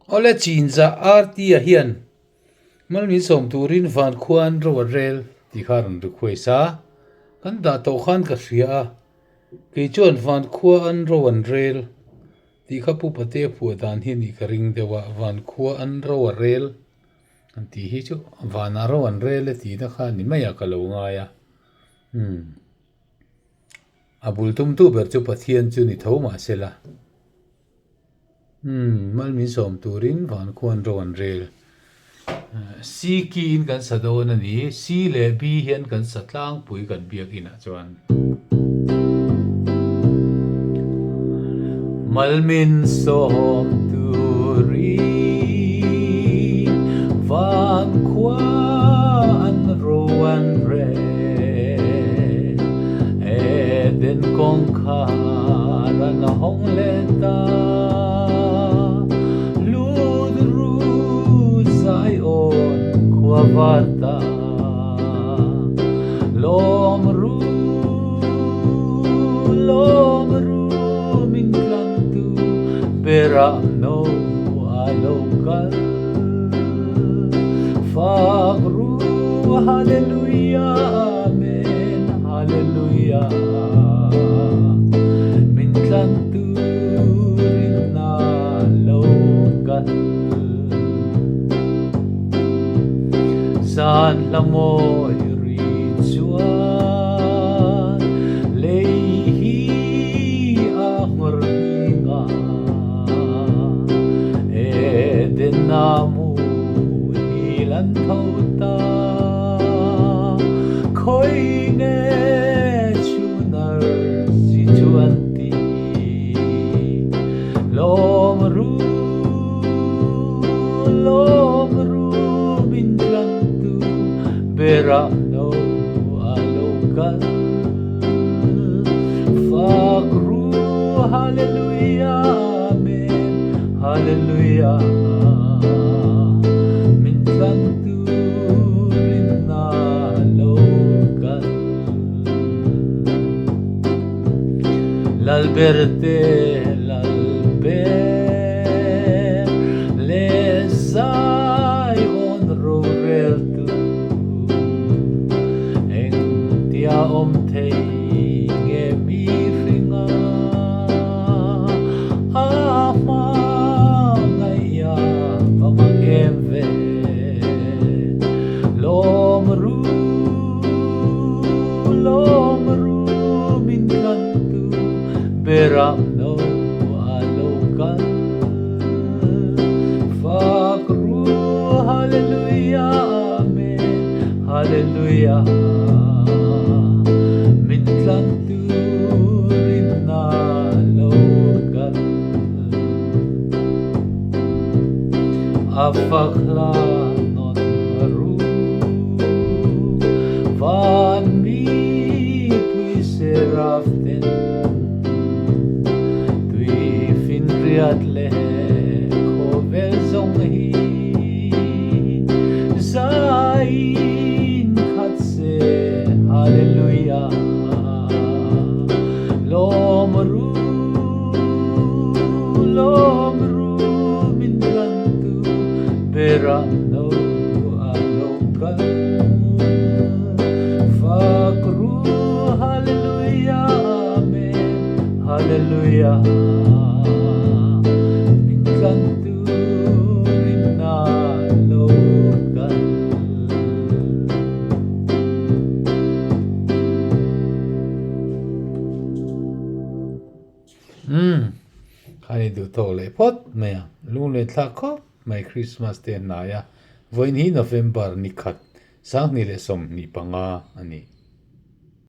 ole chin za arti a hian mal mi som turin van khuan ro rel ti kharon ru khwesa kan da to khan ka hria ke chon van khua an ro an rel ti kha pu pate pu dan hi ni ka ring dewa van khua an ro rel an ti hi chu van ro an rel ti na kha ni maya ka lo nga ya abul tum tu ber chu pathian chu ni tho ma sela mal mi som turin van khuan ro an rel si ki in kan sa do na ni si le bi hian kan sa tlang pui kan biak ina chuan malmin som turin van khuan ro an rel eden kong khara na hong le ta Vata lomru min klantu beramno alokal fagru hallelujah amen hallelujah min klantu rinna lokal san la moi ri chuan lei hi a ngor nga e den namu hi lan thota khoi nge chunar ji chuan ti lomru bin Beramno alokal fagru hallelujah amen hallelujah min kantu rinna lokal l'alberte l'alber les ai on rorel om thei nge mi ringa a ma ngaya vama keve lomru min kantu beramno alokal fagru hallelujah amen hallelujah Afakla non maru van mi puise raften tui fin riatle kovel zong hi zain khatse hallelujah lomru min kantu beramno alokal fagru hallelujah amen hallelujah min kantu rinna lokal Khai du to le pot mea lu le tha khop mai Christmas te na ya voin hi November ni khat sang ni le som ni panga ani